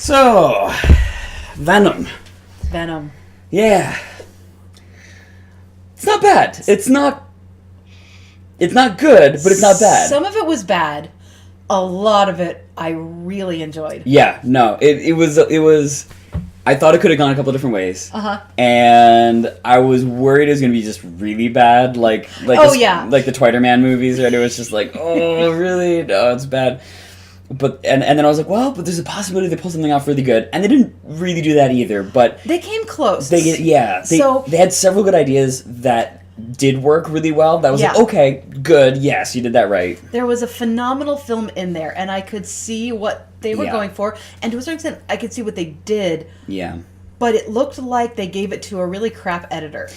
So, Venom. Venom. Yeah. It's not bad. It's not good, but it's not bad. Some of it was bad. A lot of it I really enjoyed. Yeah, no. It was I thought it could have gone a couple different ways. Uh-huh. And I was worried it was going to be just really bad, like the Spider-Man movies, right? It was just like, oh, really? No, it's bad. But and then I was like, well, but there's a possibility they pull something off really good, and they didn't really do that either. But they came close. They had several good ideas that did work really well. That was like, okay, good, yes, you did that right. There was a phenomenal film in there, and I could see what they were going for, and to a certain extent, I could see what they did. Yeah. But it looked like they gave it to a really crap editor.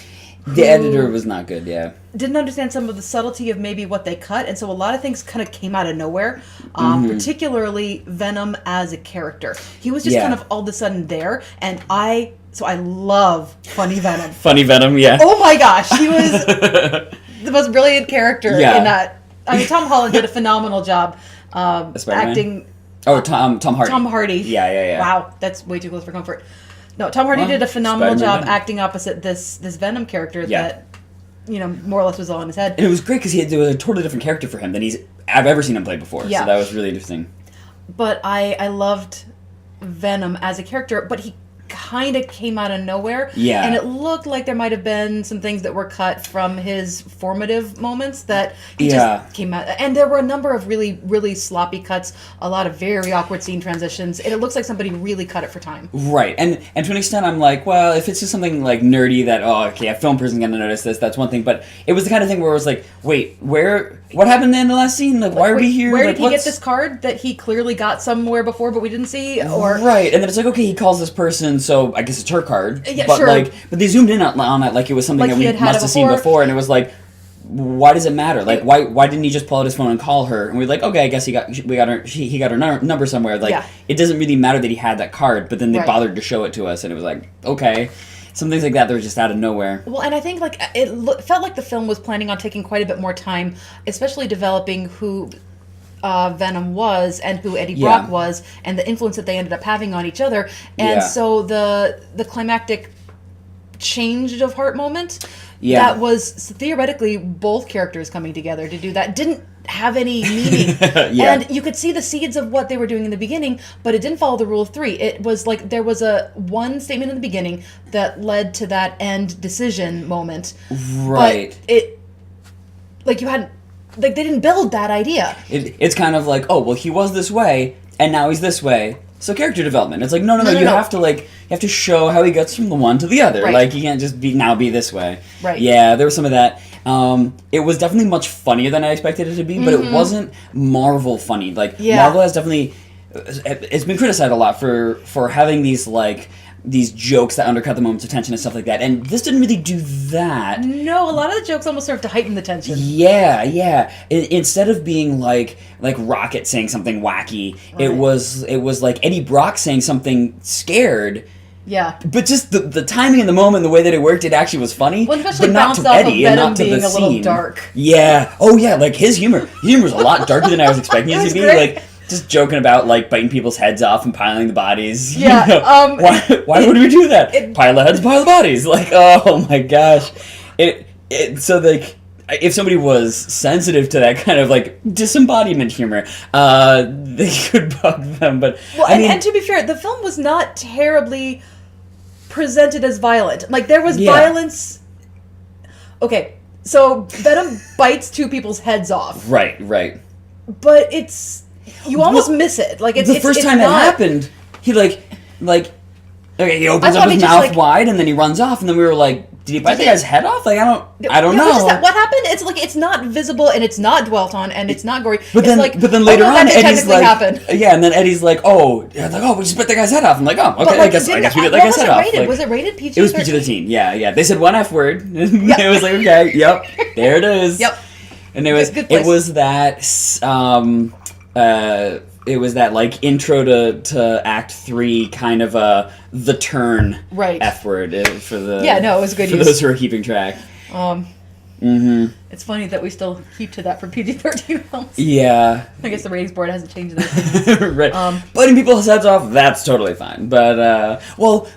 The editor was not good, yeah. Didn't understand some of the subtlety of maybe what they cut, and so a lot of things kind of came out of nowhere, particularly Venom as a character. He was just kind of all of a sudden there, and I love funny Venom. Funny Venom, yeah. Oh my gosh, he was the most brilliant character in that. I mean, Tom Holland did a phenomenal job acting. Oh, Tom Hardy. Tom Hardy. Yeah. Wow, that's way too close for comfort. No, Tom Hardy did a phenomenal job acting opposite this Venom character that, more or less was all in his head. And it was great because there was a totally different character for him than I've ever seen him play before. Yeah. So that was really interesting. But I loved Venom as a character, but he kind of came out of nowhere. Yeah. And it looked like there might have been some things that were cut from his formative moments that he just came out. And there were a number of really, really sloppy cuts, a lot of very awkward scene transitions, and it looks like somebody really cut it for time. Right. And to an extent, I'm like, well, if it's just something like nerdy that, a film person's going to notice this, that's one thing. But it was the kind of thing where it was like, wait, what happened in the last scene? Like, why are we here? Where did he get this card that he clearly got somewhere before but we didn't see? Right. And then it's like, okay, he calls this person, so I guess it's her card. Yeah, but sure. But they zoomed in on it like it was something that we must have seen before, and it was like, why does it matter? Like, why didn't he just pull out his phone and call her? And we're like, okay, I guess he got her number somewhere. Like, it doesn't really matter that he had that card, but then they bothered to show it to us, and it was like, okay. Some things like that were just out of nowhere. Well, and I think it felt like the film was planning on taking quite a bit more time, especially developing who Venom was and who Eddie Brock was, and the influence that they ended up having on each other. And so the climactic change of heart moment, that was theoretically both characters coming together to do that, didn't have any meaning. And you could see the seeds of what they were doing in the beginning, but it didn't follow the rule of three. It was like there was one statement in the beginning that led to that end decision moment. Right. But they didn't build that idea. It's kind of like, oh, well, he was this way, and now he's this way. So character development. It's like, no. You have to show how he gets from the one to the other. Right. Like, he can't just be this way. Right. Yeah, there was some of that. It was definitely much funnier than I expected it to be, but it wasn't Marvel funny. Like, Marvel has definitely... It's been criticized a lot for having these jokes that undercut the moment's attention and stuff like that, and this didn't really do that. No, a lot of the jokes almost served to heighten the tension. Yeah. Instead of being like Rocket saying something wacky, it was like Eddie Brock saying something scared. Yeah. But just the timing and the moment, the way that it worked, it actually was funny. Well, especially but not to off Eddie of and not to being the a scene. little dark. Yeah. Oh yeah, like his humor. His humor's a lot darker than I was expecting it to be. Great. Like, just joking about, like, biting people's heads off and piling the bodies. Yeah. Why would we do that? Pile the heads, pile the bodies. Like, oh my gosh. So, like, if somebody was sensitive to that kind of, like, disembodiment humor, they could bug them. But, well, and to be fair, the film was not terribly presented as violent. Like, there was violence... Okay, so Venom bites two people's heads off. Right. But you almost miss it. Like, it's the first time it happened, he okay, he opens up his mouth wide and then he runs off, and then we were like, did he bite the guy's head off? Like, I don't know. What happened? It's like, it's not visible and it's not dwelt on and it's not gory. But then later on, Eddie's like, happened. Yeah, and then Eddie's like, we just bit the guy's head off. I'm like, oh, okay, I guess we bit the guy's head off. Like, was it rated PG-13? It was PG-13. Yeah. They said one F word. It was like, okay, yep, there it is. Yep. And it was that like intro to Act 3 kind of the turn F word for the it was good for those who are keeping track. Mm-hmm. It's funny that we still keep to that for PG-13 films. Yeah. I guess the ratings board hasn't changed their opinions. Right. Biting people's heads off, that's totally fine. But, well,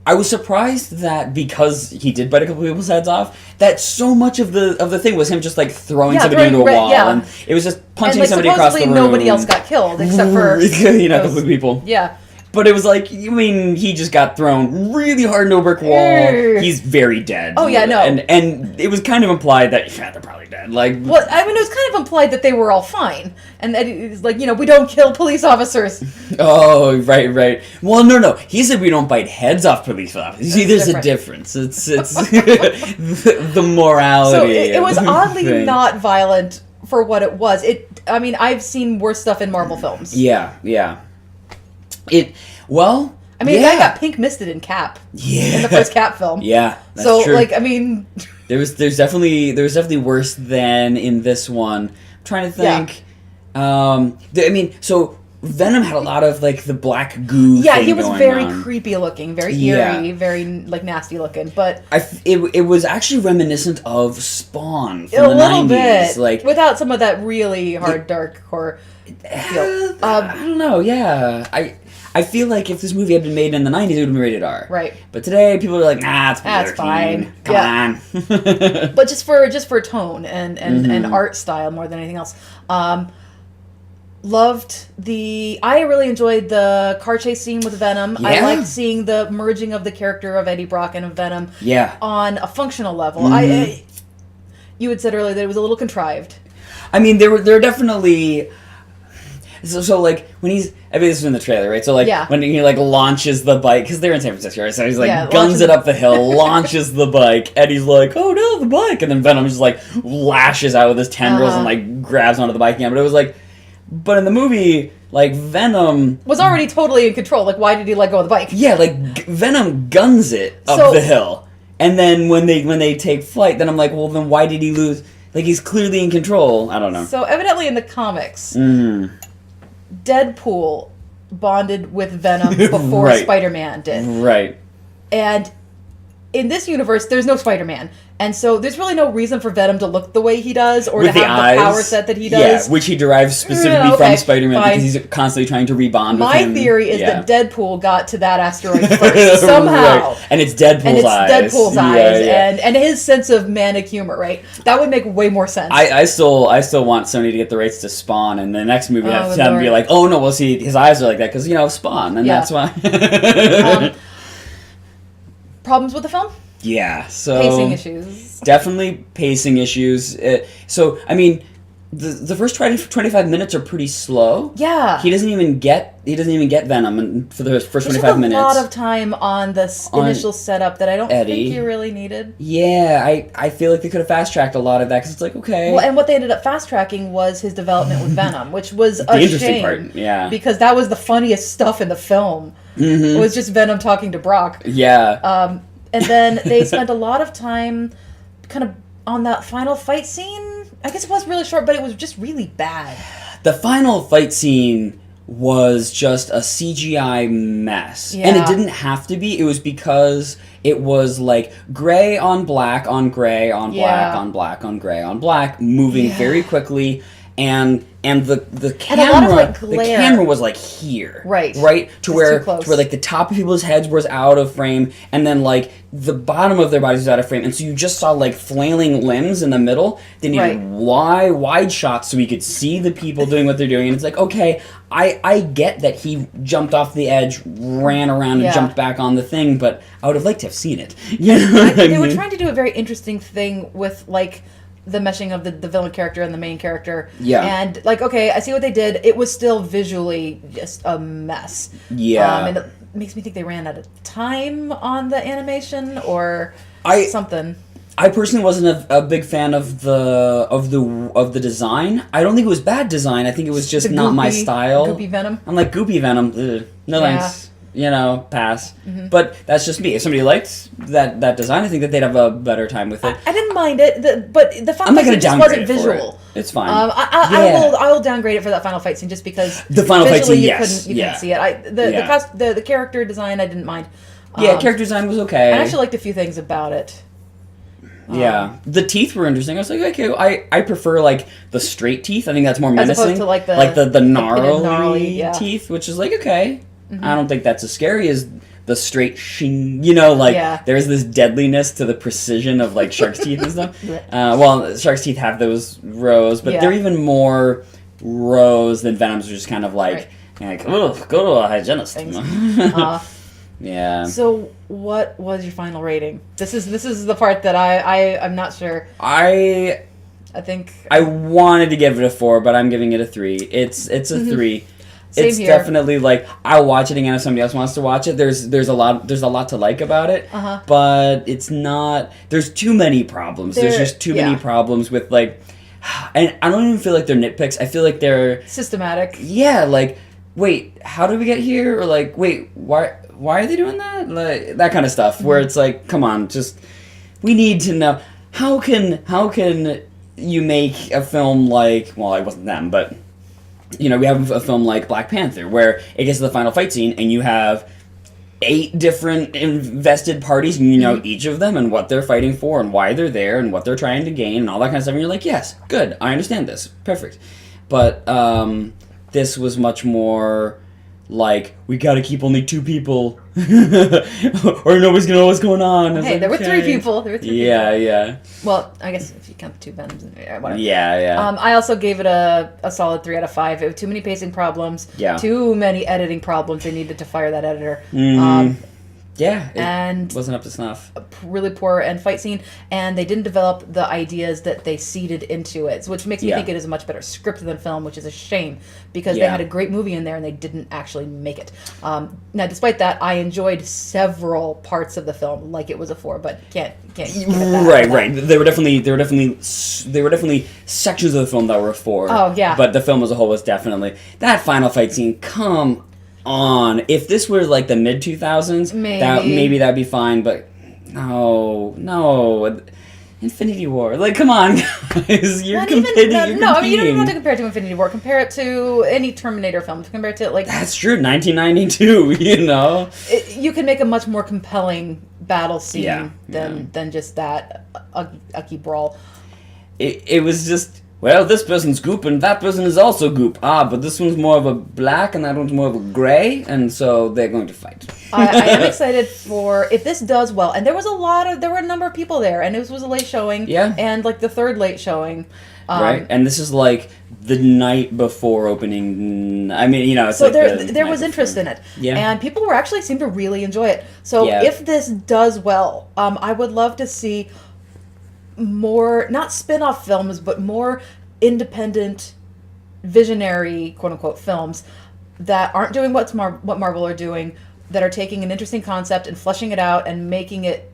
I was surprised that because he did bite a couple people's heads off, that so much of the thing was him just, like, throwing somebody into a wall. Yeah. And it was just punching and, like, somebody across the room. Nobody else got killed except for... you know, a couple of people. Yeah. But it was like, you mean he just got thrown really hard into a brick wall. He's very dead. Oh, yeah, no. And it was kind of implied that, yeah, they're probably dead. Like, well, I mean, it was kind of implied that they were all fine. And that it's like, you know, we don't kill police officers. Oh, right. Well, no. He said we don't bite heads off police officers. You see, there's a difference. It's the morality. So it was oddly not violent for what it was. I mean, I've seen worse stuff in Marvel films. Yeah. The guy got pink misted in Cap. Yeah. In the first Cap film. Yeah, that's true. Like, I mean... There was definitely worse than in this one. I'm trying to think. Yeah. So Venom had a lot of, like, the black goo Yeah, he was very on. creepy looking, very eerie, very, like, nasty looking, but... It was actually reminiscent of Spawn from the 90s. A little bit. Like, without some of that really hard, dark horror feel. I don't know, yeah. I feel like if this movie had been made in the 90s, it would have been rated R. Right. But today, people are like, nah, it's PG-13. fine. Come on. But just for tone and art style more than anything else. I really enjoyed the car chase scene with Venom. Yeah. I liked seeing the merging of the character of Eddie Brock and of Venom on a functional level. Mm-hmm. You had said earlier that it was a little contrived. I mean, there were definitely... So like, when he's... I mean, this is in the trailer, right? So, like, when he, like, launches the bike... Because they're in San Francisco, right? So he's, like, guns it up the hill, launches the bike, Eddie's like, oh, no, the bike! And then Venom just, like, lashes out with his tendrils and, like, grabs onto the bike again. But it was, like... But in the movie, like, Venom... was already totally in control. Like, why did he let go of the bike? Yeah, like, Venom guns it up the hill. And then when they take flight, then I'm like, well, then why did he lose... Like, he's clearly in control. I don't know. So, evidently in the comics... Deadpool bonded with Venom before Spider-Man did. Right. And in this universe, there's no Spider-Man. And so there's really no reason for Venom to look the way he does or to have the power set that he does. Yeah, which he derives specifically from Spider-Man because he's constantly trying to rebond with him. My theory is that Deadpool got to that asteroid first, somehow. Right. And it's Deadpool's eyes. And his sense of manic humor, right? That would make way more sense. I still want Sony to get the rights to Spawn, and the next movie have to be like, oh no, well see, his eyes are like that because, you know, Spawn, and that's why. Problems with the film? Yeah, so... Pacing issues. Definitely pacing issues. So, I mean, the first 25 minutes are pretty slow. Yeah. He doesn't even get Venom for the first 25 minutes. There's a lot of time on this initial setup that I don't think you really needed. Yeah, I feel like they could have fast-tracked a lot of that, because it's like, okay. Well, and what they ended up fast-tracking was his development with Venom, which was the interesting part, yeah. Because that was the funniest stuff in the film. Mm-hmm. It was just Venom talking to Brock. Yeah. And then they spent a lot of time kind of on that final fight scene. I guess it was really short, but it was just really bad. The final fight scene was just a CGI mess. Yeah. And it didn't have to be. It was because it was like gray on black on gray on black on black on gray on black, moving very quickly. And the camera was like here, right to where like the top of people's heads was out of frame, and then like the bottom of their bodies was out of frame, and so you just saw like flailing limbs in the middle. They needed wide shots so we could see the people doing what they're doing, and it's like, okay, I get that he jumped off the edge, ran around, and jumped back on the thing, but I would have liked to have seen it. You know they were trying to do a very interesting thing with like the meshing of the villain character and the main character. Yeah. And, like, okay, I see what they did. It was still visually just a mess. Yeah. And it makes me think they ran out of time on the animation or something. I personally wasn't a big fan of the design. I don't think it was bad design. I think it was just not my style. Goopy Venom? I'm like, goopy Venom. Ugh, no thanks. You know, pass. Mm-hmm. But that's just me. If somebody liked that design, I think that they'd have a better time with it. I didn't mind it, but the final fight scene just wasn't visual. It's fine. I will downgrade it for that final fight scene just because the final fight scene, you couldn't see it. The character design I didn't mind. Character design was okay. I actually liked a few things about it. Yeah. The teeth were interesting. I was like, okay, I prefer, like, the straight teeth. I think that's more menacing. As opposed to, like, the gnarly teeth, which is like, okay. Mm-hmm. I don't think that's as scary as the straight shing. You know, like, there's this deadliness to the precision of, like, shark's teeth and stuff. Well, shark's teeth have those rows, but they're even more rows than Venom's, which is kind of like, oh, go to a hygienist. Yeah. So, what was your final rating? This is the part that I'm not sure. I think I wanted to give it a 4, but I'm giving it a 3. It's a 3. It's here. Definitely like I'll watch it again if somebody else wants to watch it. There's a lot to like about it, but it's not. There's too many problems. There's just too many problems with like, and I don't even feel like they're nitpicks. I feel like they're systematic. Yeah, like wait, how did we get here? Or like wait, why are they doing that? Like that kind of stuff. Where it's like, come on, just we need to know how can you make a film like, well, it wasn't them, but you know, we have a film like Black Panther where it gets to the final fight scene and you have 8 different invested parties and you know each of them and what they're fighting for and why they're there and what they're trying to gain and all that kind of stuff, and you're like, yes, good, I understand this, perfect. But this was much more like, we gotta keep only 2 people or nobody's gonna know what's going on. Hey, like, there were 3 people. Yeah. Well, I guess if you count the 2 Venoms, whatever. Yeah. I also gave it a solid 3 out of 5. It was too many pacing problems. Yeah. Too many editing problems. They needed to fire that editor. Yeah, and wasn't up to snuff. Really poor end fight scene, and they didn't develop the ideas that they seeded into it, which makes me think it is a much better script than film, which is a shame, because they had a great movie in there and they didn't actually make it. Now, despite that, I enjoyed several parts of the film, like it was a 4, but can't give it that. Right. There were definitely sections of the film that were a 4. Oh yeah. But the film as a whole was definitely that final fight scene. Come on, if this were like the mid 2000s, maybe that'd be fine, but no, Infinity War, like, come on, guys, you're competing. No, I mean, you don't even have to compare it to Infinity War. Compare it to any Terminator film. Compare it to like that's true, 1992. You know, you can make a much more compelling battle scene than just that ugly brawl. It was just. Well, this person's goop and that person is also goop. But this one's more of a black and that one's more of a gray, and so they're going to fight. I am excited for if this does well. And there were a number of people there, and it was a late showing. Yeah. And like the 3rd late showing. Right, and this is like the night before opening. I mean, you know, it's so like there was interest in it. Yeah. And people seemed to really enjoy it. So if this does well, I would love to see more, not spin-off films, but more independent, visionary, quote-unquote, films that aren't doing what Marvel are doing, that are taking an interesting concept and fleshing it out and making it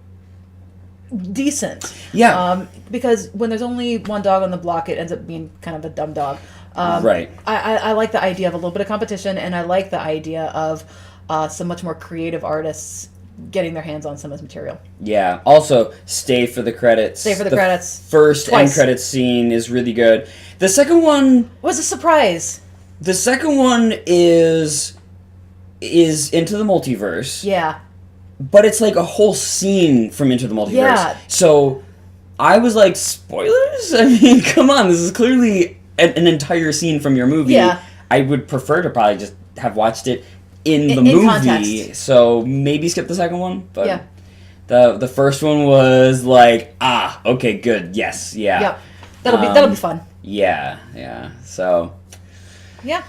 decent. Yeah. Because when there's only one dog on the block, it ends up being kind of a dumb dog. Right. I like the idea of a little bit of competition, and I like the idea of some much more creative artists getting their hands on some of this material. Yeah. Also, stay for the credits. Credits. First end credits scene is really good. The second one was a surprise. The second one is Into the Multiverse. Yeah. But it's like a whole scene from Into the Multiverse. Yeah. So I was like, spoilers? I mean, come on. This is clearly an entire scene from your movie. Yeah. I would prefer to probably just have watched it in the movie, context. So maybe skip the second one, but the first one was like, okay, good, yes, yeah. That'll be fun. Yeah. So yeah.